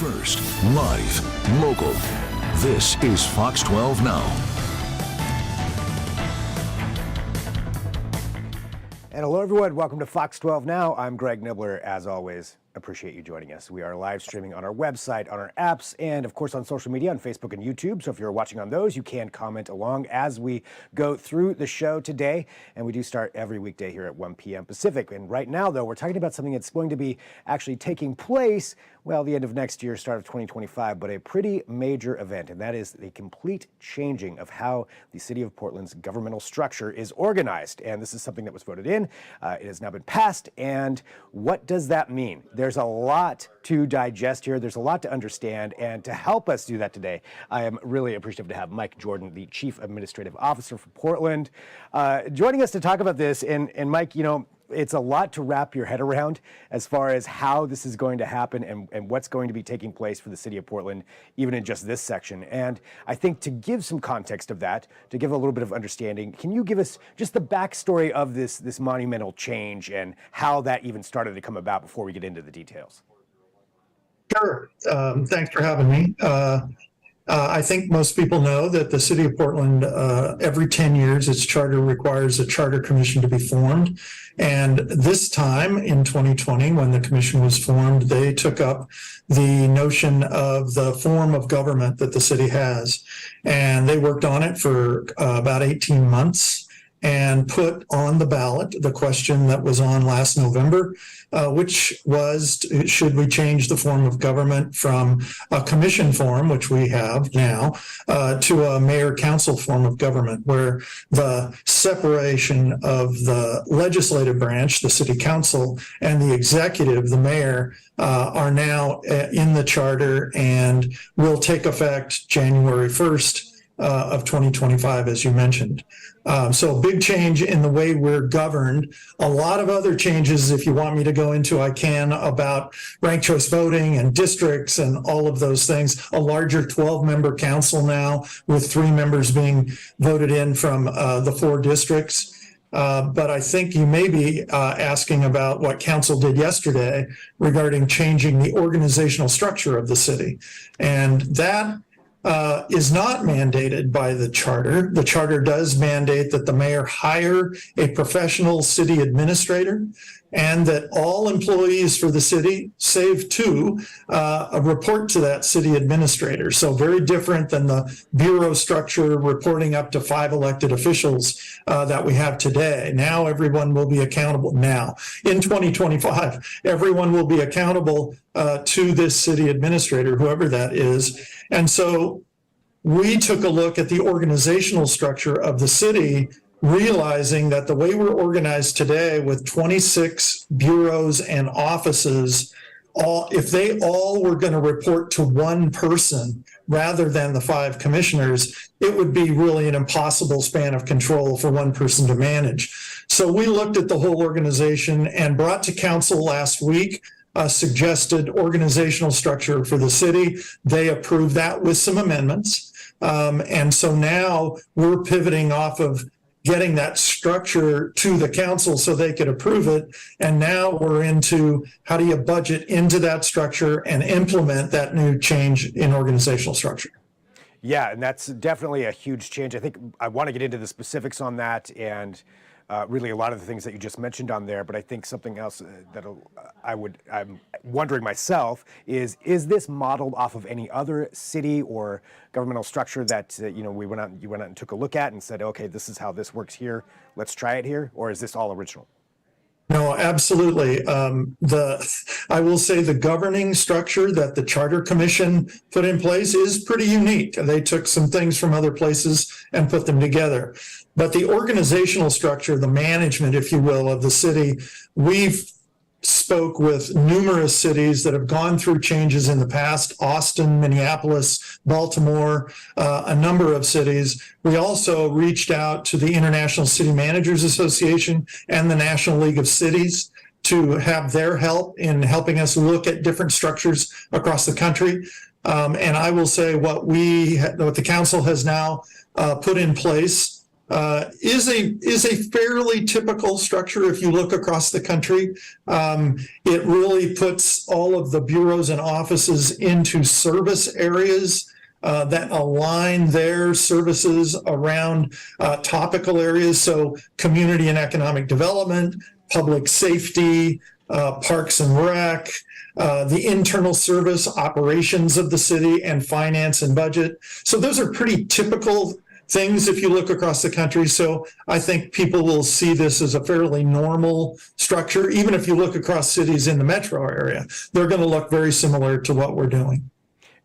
first, live, local. This is Fox 12 Now. And hello, everyone. Welcome to Fox 12 Now. I'm Greg Nibbler. As always, appreciate you joining us. We are live streaming on our website, on our apps, and of course on social media, on Facebook and YouTube. So if you're watching on those, you can comment along as we go through the show today. And we do start every weekday here at 1 p.m. Pacific. And right now, though, we're talking about something that's going to be actually taking place, well, the end of next year, start of 2025, but a pretty major event. And that is the complete changing of how the city of Portland's governmental structure is organized. And this is something that was voted in. It has now been passed. And what does that mean? There's a lot to digest here. There's a lot to understand. And to help us do that today, I am really appreciative to have Mike Jordan, the Chief Administrative Officer for Portland, joining us to talk about this. And Mike, you know, it's a lot to wrap your head around as far as how this is going to happen and what's going to be taking place for the city of Portland, even in just this section. And I think to give some context of that, to give a little bit of understanding, can you give us just the backstory of this monumental change and how that even started to come about before we get into the details? Sure. Thanks for having me. I think most people know that the city of Portland, every 10 years, its charter requires a charter commission to be formed. And this time in 2020, when the commission was formed, they took up the notion of the form of government that the city has. And they worked on it for about 18 months and put on the ballot the question that was on last November, which was, should we change the form of government from a commission form, which we have now, to a mayor-council form of government, where the separation of the legislative branch, the city council, and the executive, the mayor, are now in the charter and will take effect January 1st of 2025, as you mentioned. So big change in the way we're governed. A lot of other changes, if you want me to go into, I can, about ranked choice voting and districts and all of those things. A larger 12-member council now, with 3 members being voted in from the 4 districts. But I think you may be asking about what council did yesterday regarding changing the organizational structure of the city. And that is not mandated by the charter. The charter does mandate that the mayor hire a professional city administrator and that all employees for the city, save 2, report to that city administrator. So very different than the bureau structure reporting up to 5 elected officials that we have today. Now everyone will be accountable. Now, in 2025, everyone will be accountable to this city administrator, whoever that is. And so we took a look at the organizational structure of the city, realizing that the way we're organized today with 26 bureaus and offices, if they all were going to report to one person rather than the 5 commissioners, it would be really an impossible span of control for one person to manage. So we looked at the whole organization and brought to council last week a suggested organizational structure for the city. They approved that with some amendments. And so now we're pivoting off of getting that structure to the council so they could approve it. And now we're into how do you budget into that structure and implement that new change in organizational structure. Yeah, and that's definitely a huge change. I think I want to get into the specifics on that and really a lot of the things that you just mentioned on there, but I think something else that I'm wondering myself is this modeled off of any other city or governmental structure that you went out and took a look at and said, okay, this is how this works here, let's try it here, or is this all original? No, absolutely. I will say the governing structure that the Charter Commission put in place is pretty unique. They took some things from other places and put them together. But the organizational structure, the management, if you will, of the city, we've spoke with numerous cities that have gone through changes in the past, Austin, Minneapolis, Baltimore, a number of cities. We also reached out to the International City Managers Association and the National League of Cities to have their help in helping us look at different structures across the country. And I will say what the council has now put in place is a fairly typical structure if you look across the country. It really puts all of the bureaus and offices into service areas that align their services around topical areas. So community and economic development, public safety, parks and rec, the internal service operations of the city, and finance and budget. So those are pretty typical things if you look across the country. So I think people will see this as a fairly normal structure. Even if you look across cities in the metro area, they're going to look very similar to what we're doing.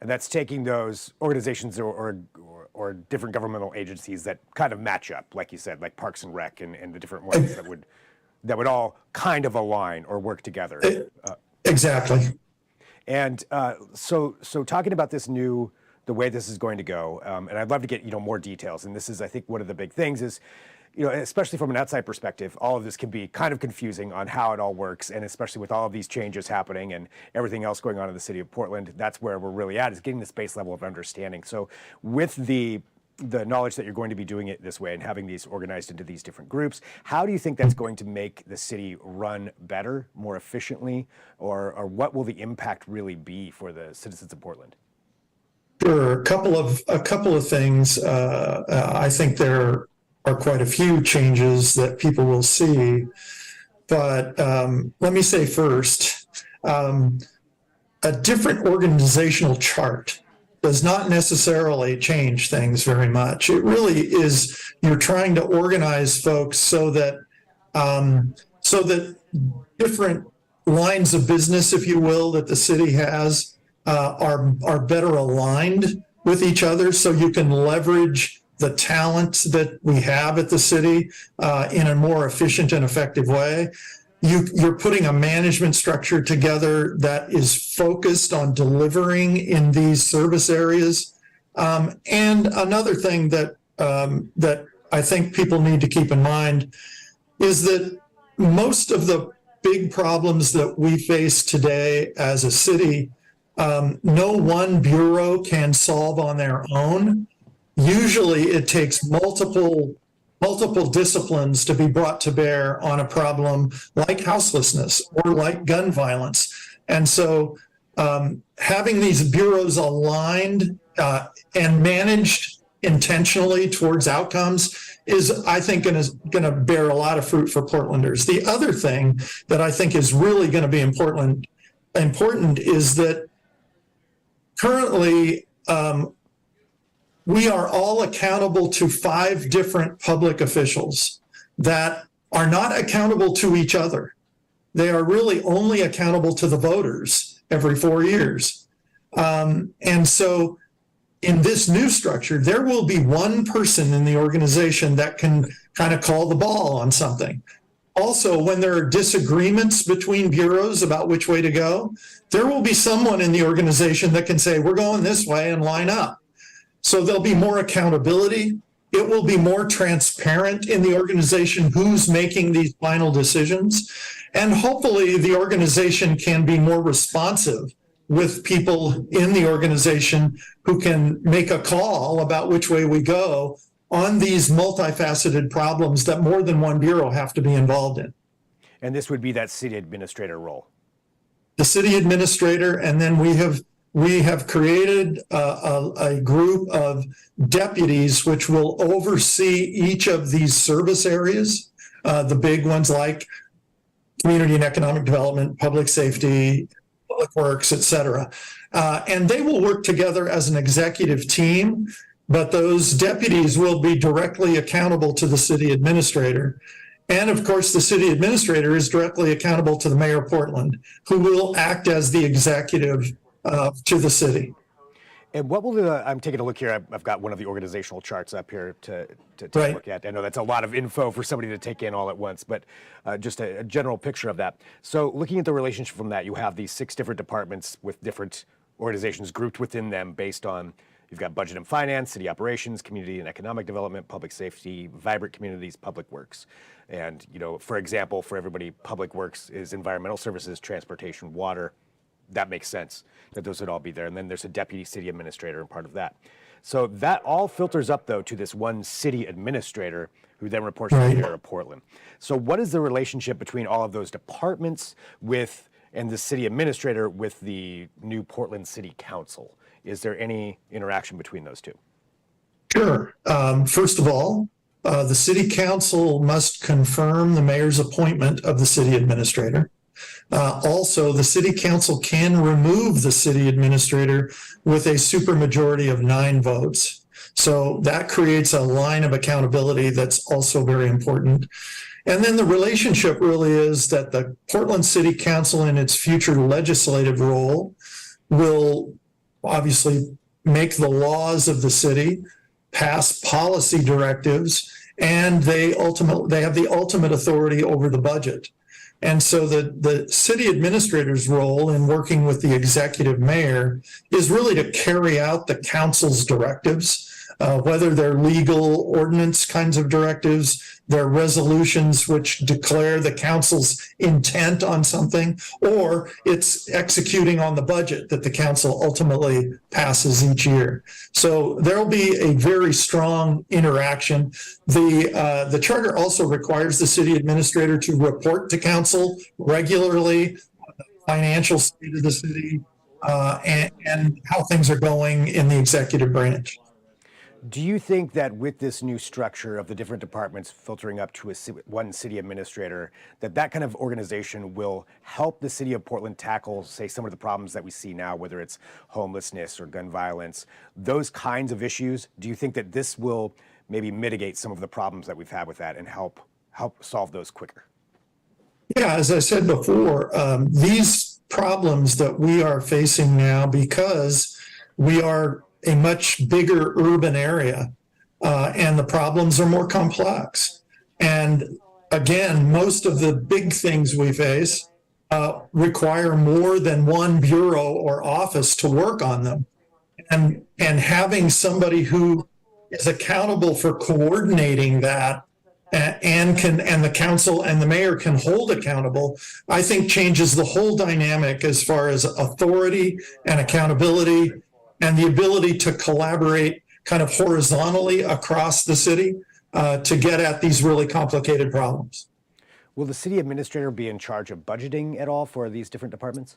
And that's taking those organizations or different governmental agencies that kind of match up, like you said, like Parks and Rec and the different ones that would all kind of align or work together. Exactly. And so talking about the way this is going to go, and I'd love to get more details. And this is, I think, one of the big things is, especially from an outside perspective, all of this can be kind of confusing on how it all works, and especially with all of these changes happening and everything else going on in the city of Portland, that's where we're really at, is getting this base level of understanding. So with the knowledge that you're going to be doing it this way and having these organized into these different groups, how do you think that's going to make the city run better, more efficiently, or what will the impact really be for the citizens of Portland? Sure. A couple of things. I think there are quite a few changes that people will see, but let me say first, a different organizational chart does not necessarily change things very much. It really is, you're trying to organize folks so that different lines of business, if you will, that the city has are better aligned with each other, so you can leverage the talent that we have at the city in a more efficient and effective way. You're putting a management structure together that is focused on delivering in these service areas. And another thing that I think people need to keep in mind is that most of the big problems that we face today as a city, no one bureau can solve on their own. Usually it takes multiple disciplines to be brought to bear on a problem like houselessness or like gun violence. And so having these bureaus aligned and managed intentionally towards outcomes is, I think, going to bear a lot of fruit for Portlanders. The other thing that I think is really going to be important is that currently, we are all accountable to 5 different public officials that are not accountable to each other. They are really only accountable to the voters every 4 years. And so in this new structure, there will be one person in the organization that can kind of call the ball on something. Also, when there are disagreements between bureaus about which way to go, there will be someone in the organization that can say, we're going this way, and line up. So there'll be more accountability. It will be more transparent in the organization who's making these final decisions. And hopefully the organization can be more responsive with people in the organization who can make a call about which way we go on these multifaceted problems that more than one bureau have to be involved in. And this would be that city administrator role. The city administrator, and then we have created a group of deputies which will oversee each of these service areas, the big ones like community and economic development, public safety, public works, et cetera. And they will work together as an executive team, but those deputies will be directly accountable to the city administrator. And of course, the city administrator is directly accountable to the mayor of Portland, who will act as the executive to the city. And what will I'm taking a look here. I've got one of the organizational charts up here to take a look at. I know that's a lot of info for somebody to take in all at once, but just a general picture of that. So looking at the relationship from that, you have these 6 different departments with different organizations grouped within them based on, you've got budget and finance, city operations, community and economic development, public safety, vibrant communities, public works. And, for example, for everybody, public works is environmental services, transportation, water. That makes sense that those would all be there. And then there's a deputy city administrator and part of that. So that all filters up, though, to this one city administrator who then reports to the Right. mayor of Portland. So what is the relationship between all of those departments and the city administrator with the new Portland City Council? Is there any interaction between those two? Sure. First of all, the city council must confirm the mayor's appointment of the city administrator. Also, the city council can remove the city administrator with a supermajority of 9 votes. So that creates a line of accountability that's also very important. And then the relationship really is that the Portland City Council in its future legislative role will obviously make the laws of the city, pass policy directives, and they have the ultimate authority over the budget. And so the city administrator's role in working with the executive mayor is really to carry out the council's directives, whether they're legal ordinance kinds of directives, they're resolutions which declare the council's intent on something, or it's executing on the budget that the council ultimately passes each year. So there'll be a very strong interaction. The charter also requires the city administrator to report to council regularly on the financial state of the city and how things are going in the executive branch. Do you think that with this new structure of the different departments filtering up to one city administrator, that kind of organization will help the city of Portland tackle, say, some of the problems that we see now, whether it's homelessness or gun violence, those kinds of issues? Do you think that this will maybe mitigate some of the problems that we've had with that and help solve those quicker? Yeah, as I said before, these problems that we are facing now, because we are a much bigger urban area, and the problems are more complex. And again, most of the big things we face require more than one bureau or office to work on them. And having somebody who is accountable for coordinating that and the council and the mayor can hold accountable, I think changes the whole dynamic as far as authority and accountability and the ability to collaborate kind of horizontally across the city to get at these really complicated problems. Will the city administrator be in charge of budgeting at all for these different departments?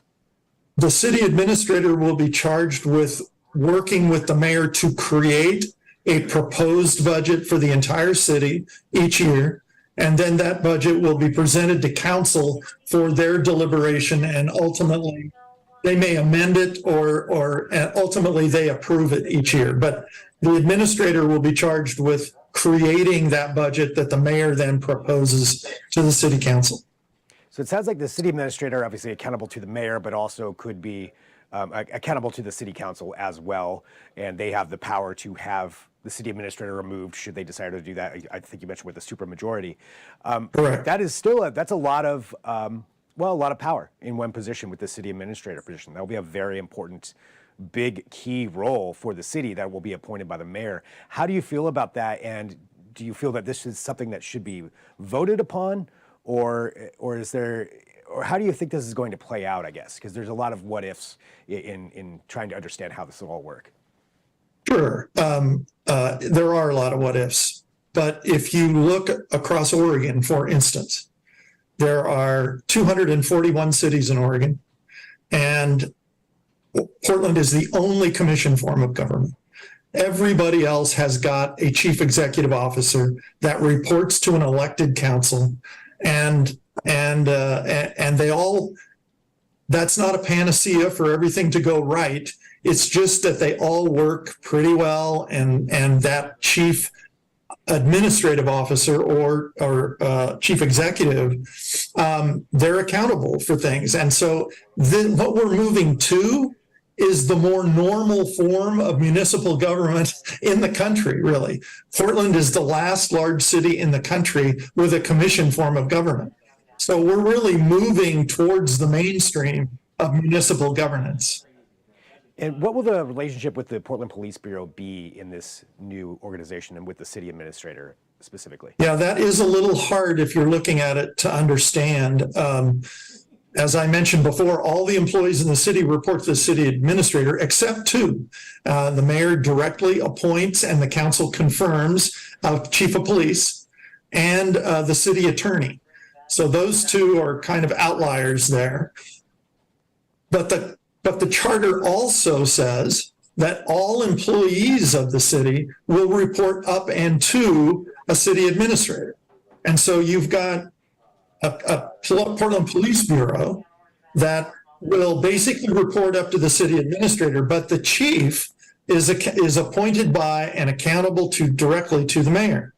The city administrator will be charged with working with the mayor to create a proposed budget for the entire city each year. And then that budget will be presented to council for their deliberation, and ultimately they may amend it or ultimately they approve it each year. But the administrator will be charged with creating that budget that the mayor then proposes to the city council. So it sounds like the city administrator, obviously accountable to the mayor, but also could be accountable to the city council as well. And they have the power to have the city administrator removed should they decide to do that. I think you mentioned with a supermajority. Correct. That is still that's a lot of a lot of power in one position with the city administrator position. That will be a very important, big key role for the city that will be appointed by the mayor. How do you feel about that? And do you feel that this is something that should be voted upon, or how do you think this is going to play out, I guess? Because there's a lot of what ifs in trying to understand how this will all work. Sure. There are a lot of what ifs. But if you look across Oregon, for instance, there are 241 cities in Oregon, and Portland is the only commission form of government. Everybody else has got a chief executive officer that reports to an elected council, and they all. That's not a panacea for everything to go right. It's just that they all work pretty well, and that chief administrative officer or chief executive, they're accountable for things. And so what we're moving to is the more normal form of municipal government in the country, really. Portland is the last large city in the country with a commission form of government. So we're really moving towards the mainstream of municipal governance. And what will the relationship with the Portland Police Bureau be in this new organization and with the city administrator specifically? Yeah, that is a little hard if you're looking at it to understand. as I mentioned before, all the employees in the city report to the city administrator except two. The mayor directly appoints and the council confirms chief of police and the city attorney. So those two are kind of outliers there. But the charter also says that all employees of the city will report up and to a city administrator. And so you've got a Portland Police Bureau that will basically report up to the city administrator, but the chief is appointed by and accountable to directly to the mayor.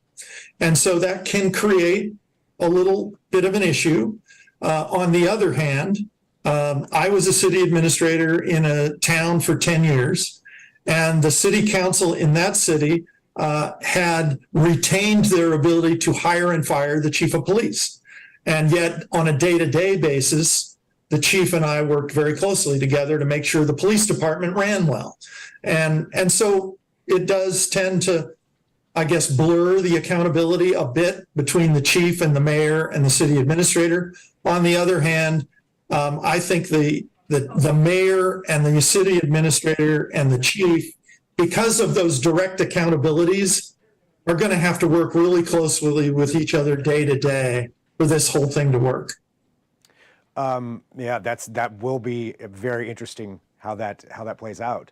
And so that can create a little bit of an issue. On the other hand, I was a city administrator in a town for 10 years, and the city council in that city had retained their ability to hire and fire the chief of police. And yet, on a day-to-day basis, the chief and I worked very closely together to make sure the police department ran well. And so it does tend to, I guess, blur the accountability a bit between the chief and the mayor and the city administrator. On the other hand, I think the mayor and the city administrator and the chief, because of those direct accountabilities, are going to have to work really closely with each other day to day for this whole thing to work. Yeah, that will be very interesting how that plays out.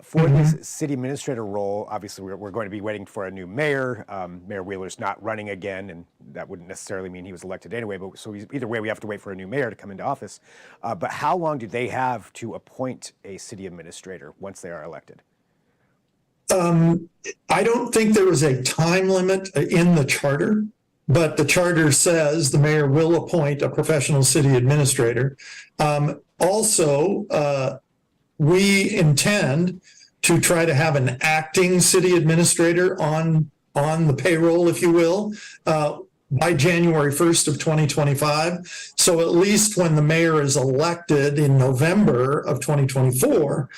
For this city administrator role, obviously we're going to be waiting for a new mayor. Mayor Wheeler's not running again, and that wouldn't necessarily mean he was elected anyway. But so either way, we have to wait for a new mayor to come into office. But how long do they have to appoint a city administrator once they are elected? I don't think there was a time limit in the charter, but the charter says the mayor will appoint a professional city administrator. Also, we intend to try to have an acting city administrator on the payroll, if you will, by January 1st of 2025. So at least when the mayor is elected in November of 2024,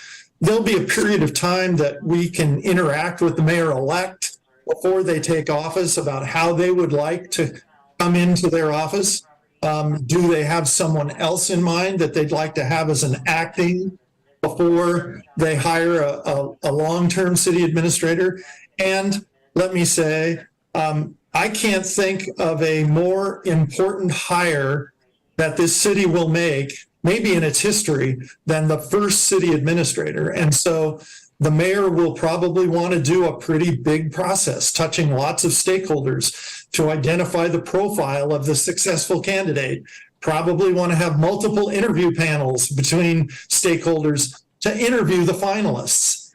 there'll be a period of time that we can interact with the mayor-elect before they take office about how they would like to come into their office. Do they have someone else in mind that they'd like to have as an acting before they hire a long-term city administrator? And let me say, I can't think of a more important hire that this city will make, maybe in its history, than the first city administrator. And so the mayor will probably want to do a pretty big process, touching lots of stakeholders to identify the profile of the successful candidate. Probably want to have multiple interview panels between stakeholders to interview the finalists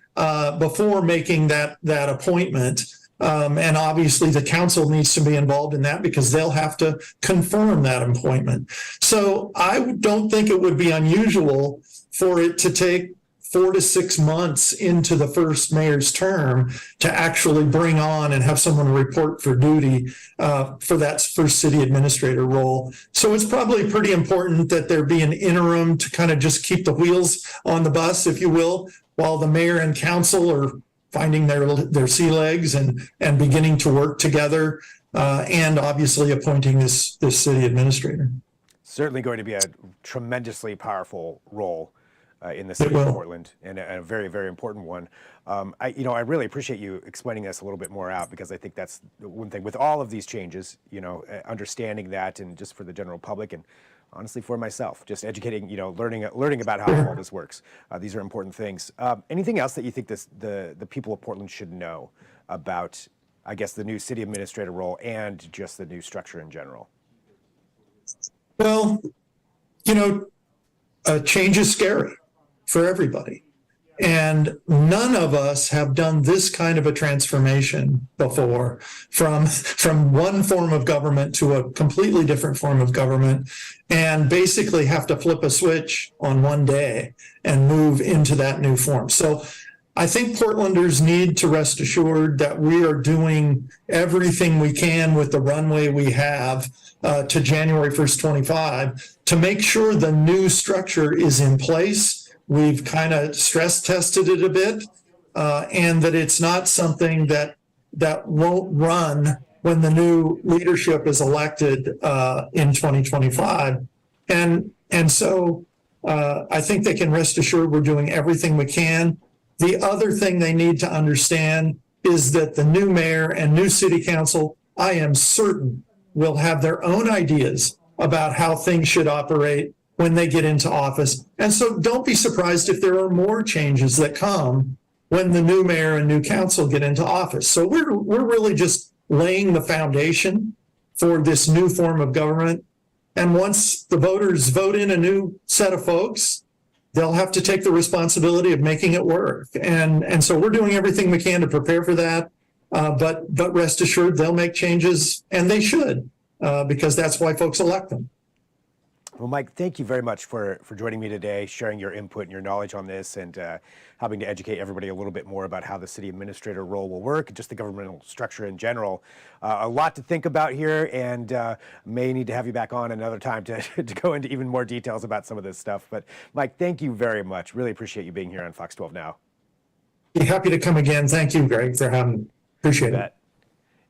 before making that appointment. And obviously the council needs to be involved in that because they'll have to confirm that appointment. So I don't think it would be unusual for it to take 4 to 6 months into the first mayor's term to actually bring on and have someone report for duty for that first city administrator role. So it's probably pretty important that there be an interim to kind of just keep the wheels on the bus, if you will, while the mayor and council are finding their sea legs and beginning to work together, and obviously appointing this city administrator. Certainly going to be a tremendously powerful role in the city of Portland, and a very, very important one. I really appreciate you explaining this a little bit more out, because I think that's the one thing with all of these changes, understanding that, and just for the general public, and honestly for myself, just educating, learning about how all this works. These are important things. Anything else that you think the people of Portland should know about, I guess, the new city administrator role and just the new structure in general? Well, change is scary for everybody. And none of us have done this kind of a transformation before, from one form of government to a completely different form of government, and basically have to flip a switch on one day and move into that new form. So I think Portlanders need to rest assured that we are doing everything we can with the runway we have to January 1st, 25, to make sure the new structure is in place. We've kind of stress tested it a bit, and that it's not something that won't run when the new leadership is elected in 2025. And And so I think they can rest assured we're doing everything we can. The other thing they need to understand is that the new mayor and new city council, I am certain, will have their own ideas about how things should operate when they get into office. And so don't be surprised if there are more changes that come when the new mayor and new council get into office. So we're really just laying the foundation for this new form of government. And once the voters vote in a new set of folks, they'll have to take the responsibility of making it work. And so we're doing everything we can to prepare for that. But rest assured, they'll make changes, and they should, because that's why folks elect them. Well, Mike, thank you very much for joining me today, sharing your input and your knowledge on this, and helping to educate everybody a little bit more about how the city administrator role will work, and just the governmental structure in general. A lot to think about here, and may need to have you back on another time to go into even more details about some of this stuff. But Mike, thank you very much. Really appreciate you being here on Fox 12 Now. Be happy to come again. Thank you, Greg, for having me. Appreciate it.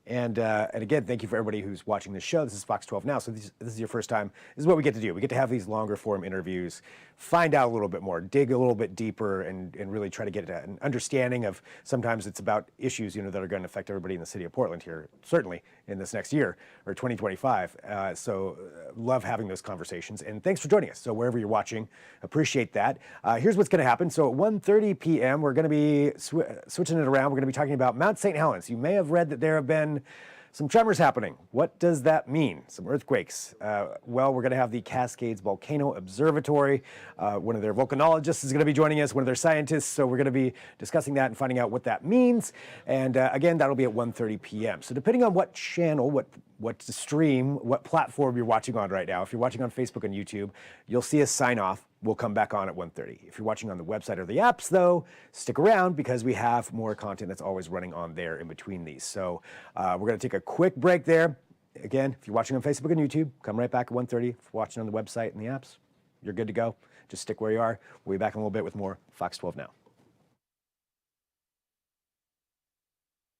And again, thank you for everybody who's watching this show. This is Fox 12 Now, so this is your first time. This is what we get to do. We get to have these longer form interviews, find out a little bit more, dig a little bit deeper, and really try to get an understanding of, sometimes it's about issues, that are going to affect everybody in the city of Portland here, certainly in this next year, or 2025. So love having those conversations, and thanks for joining us. So wherever you're watching, appreciate that. Here's what's going to happen. So at 1:30 p.m., we're going to be switching it around. We're going to be talking about Mount St. Helens. You may have read that there have been some tremors happening. What does that mean? Some earthquakes. Well, we're going to have the Cascades Volcano Observatory. One of their volcanologists is going to be joining us, one of their scientists. So we're going to be discussing that and finding out what that means. And again, that'll be at 1:30 p.m. So depending on what channel, what stream, what platform you're watching on right now, if you're watching on Facebook and YouTube, you'll see us sign off. We'll come back on at 1:30. If you're watching on the website or the apps, though, stick around because we have more content that's always running on there in between these. So we're going to take a quick break there. Again, if you're watching on Facebook and YouTube, come right back at 1:30. If you're watching on the website and the apps, you're good to go. Just stick where you are. We'll be back in a little bit with more Fox 12 Now.